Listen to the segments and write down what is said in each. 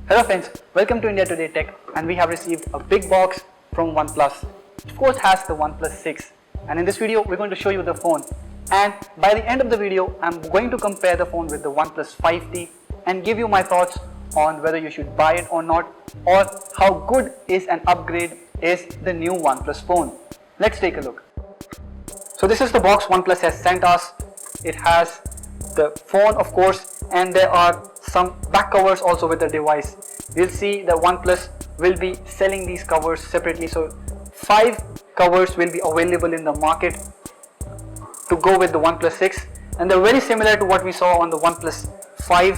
Hello friends, welcome to India Today Tech, and we have received a big box from OnePlus. Of course has the OnePlus 6, and in this video we're going to show you the phone, and by the end of the video I'm going to compare the phone with the OnePlus 5T and give you my thoughts on whether you should buy it or not, or how good is an upgrade is the new OnePlus phone. Let's take a look. So this is the box OnePlus has sent us. It has the phone of course, and there are some back covers also with the device. You'll see that OnePlus will be selling these covers separately, so 5 covers will be available in the market to go with the OnePlus 6, and they're very similar to what we saw on the OnePlus 5,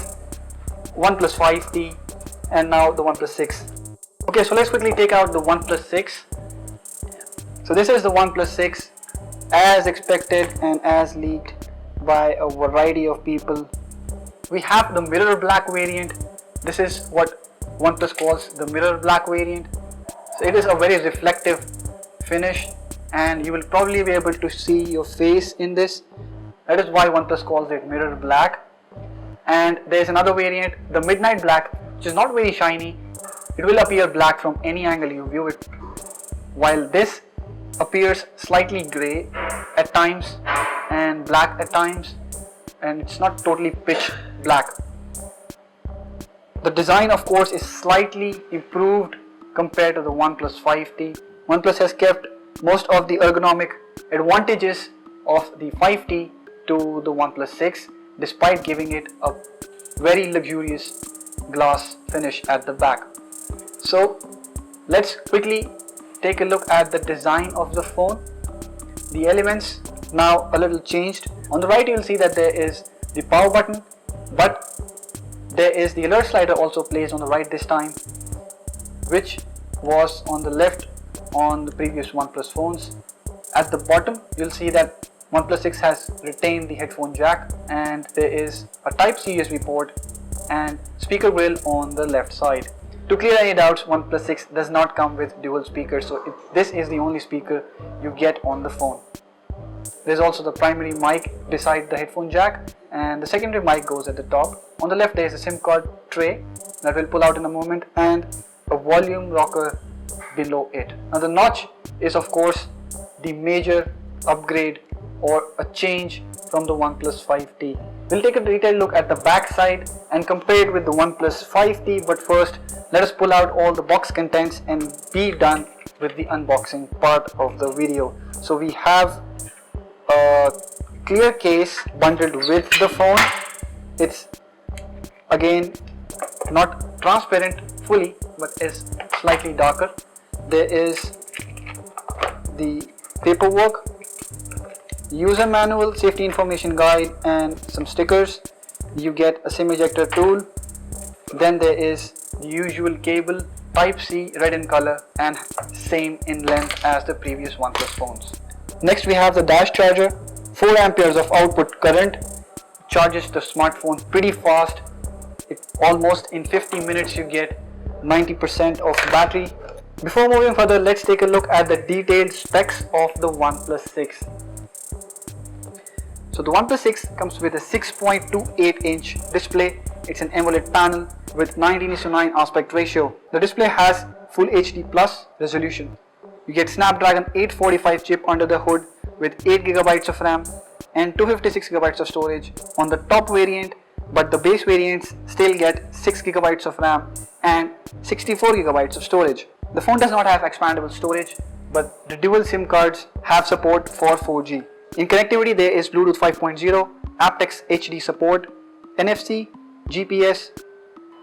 OnePlus 5T, and now the OnePlus 6. Okay, so let's quickly take out the OnePlus 6. So this is the OnePlus 6 as expected and as leaked by a variety of people. We have the mirror black variant. This is what OnePlus calls the mirror black variant. So it is a very reflective finish, and you will probably be able to see your face in this. That is why OnePlus calls it mirror black. And there is another variant, the midnight black, which is not very shiny. It will appear black from any angle you view it, while this appears slightly grey at times and black at times, and it's not totally pitch black. The design of course is slightly improved compared to the OnePlus 5T. OnePlus has kept most of the ergonomic advantages of the 5T to the OnePlus 6, despite giving it a very luxurious glass finish at the back. So let's quickly take a look at the design of the phone. The elements now a little changed. On the right you will see that there is the power button, but there is the alert slider also placed on the right this time, which was on the left on the previous OnePlus phones. At the bottom you'll see that OnePlus 6 has retained the headphone jack, and there is a Type-C USB port and speaker grill on the left side. To clear any doubts, OnePlus 6 does not come with dual speakers, so this is the only speaker you get on the phone. There is also the primary mic beside the headphone jack, and the secondary mic goes at the top. On the left there is a SIM card tray that we'll pull out in a moment, and a volume rocker below it. Now the notch is of course the major upgrade or a change from the OnePlus 5T. We'll take a detailed look at the back side and compare it with the OnePlus 5T, but first let us pull out all the box contents and be done with the unboxing part of the video. So we have a clear case bundled with the phone. It's again not transparent fully, but is slightly darker. There is the paperwork, user manual, safety information guide, and some stickers. You get a SIM ejector tool. Then there is the usual cable, Type-C, red in color and same in length as the previous OnePlus phones. Next we have the dash charger, 4 amperes of output current, charges the smartphone pretty fast. Almost in 50 minutes you get 90% of battery. Before moving further, let's take a look at the detailed specs of the OnePlus 6. So the OnePlus 6 comes with a 6.28-inch display. It's an AMOLED panel with 19:9 aspect ratio. The display has Full HD Plus resolution. You get Snapdragon 845 chip under the hood with 8GB of RAM and 256GB of storage on the top variant, but the base variants still get 6GB of RAM and 64GB of storage. The phone does not have expandable storage, but the dual SIM cards have support for 4G. In connectivity there is Bluetooth 5.0, aptX HD support, NFC, GPS.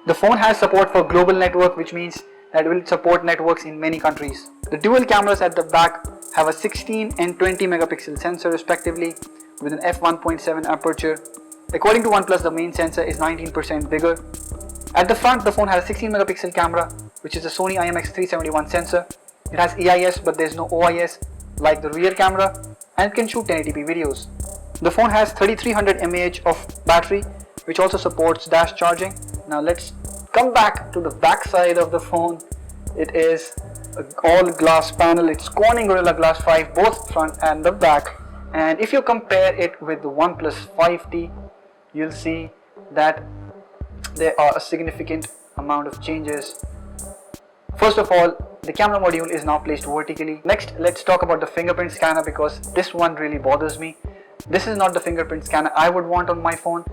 The phone has support for global network, which means that it will support networks in many countries. The dual cameras at the back have a 16 and 20 megapixel sensor respectively with an f1.7 aperture. According to OnePlus, the main sensor is 19% bigger. At the front, the phone has a 16 megapixel camera, which is a Sony IMX371 sensor. It has EIS, but there is no OIS like the rear camera, and can shoot 1080p videos. The phone has 3300 mAh of battery, which also supports dash charging. Now let's come back to the back side of the phone. It is an all glass panel. It's Corning Gorilla Glass 5, both front and the back. And if you compare it with the OnePlus 5T, you'll see that there are a significant amount of changes. First of all, the camera module is now placed vertically. Next, let's talk about the fingerprint scanner, because this one really bothers me. This is not the fingerprint scanner I would want on my phone.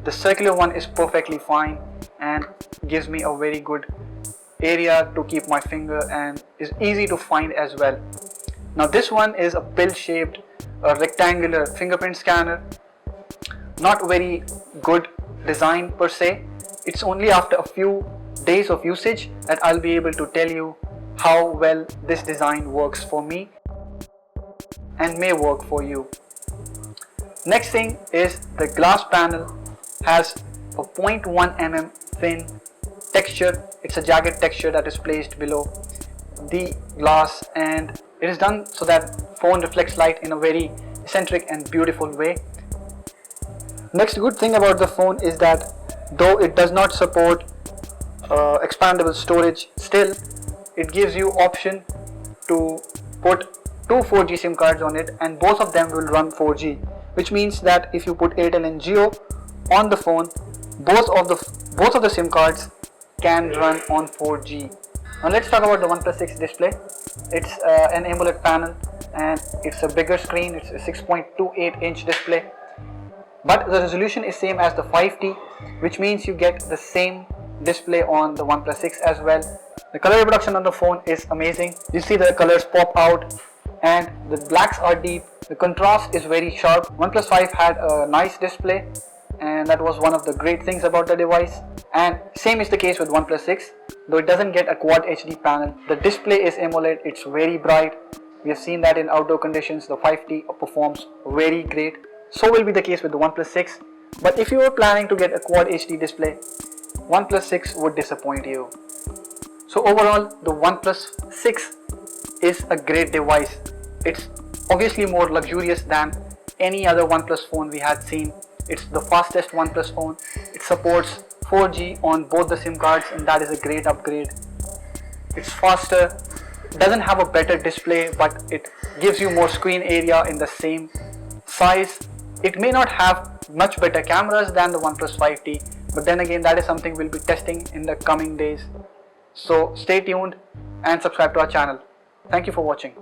The circular one is perfectly fine and gives me a very good area to keep my finger and is easy to find as well. Now this one is a pill-shaped, rectangular fingerprint scanner. Not very good design per se. It's only after a few days of usage that I'll be able to tell you how well this design works for me and may work for you. Next thing is the glass panel has a 0.1 mm thin texture. It's a jagged texture that is placed below the glass, and it is done so that phone reflects light in a very eccentric and beautiful way. Next good thing about the phone is that though it does not support expandable storage, still it gives you option to put two 4G SIM cards on it, and both of them will run 4G, which means that if you put Airtel and Jio on the phone, both of the SIM cards can run on 4G. Now let's talk about the OnePlus 6 display. It's an AMOLED panel and it's a bigger screen. It's a 6.28 inch display, but the resolution is same as the 5T, which means you get the same display on the OnePlus 6 as well. The color reproduction on the phone is amazing. You see the colors pop out and the blacks are deep. The contrast is very sharp. OnePlus 5 had a nice display, and that was one of the great things about the device. And same is the case with OnePlus 6. Though it doesn't get a Quad HD panel, the display is AMOLED. It's very bright. We have seen that in outdoor conditions. The 5T performs very great. So will be the case with the OnePlus 6. But if you are planning to get a Quad HD display, OnePlus 6 would disappoint you. So overall, the OnePlus 6 is a great device. It's obviously more luxurious than any other OnePlus phone we had seen. It's the fastest OnePlus phone. It supports 4G on both the SIM cards, and that is a great upgrade. It's faster, doesn't have a better display, but it gives you more screen area in the same size. It may not have much better cameras than the OnePlus 5T, but then again, that is something we'll be testing in the coming days. So stay tuned and subscribe to our channel. Thank you for watching.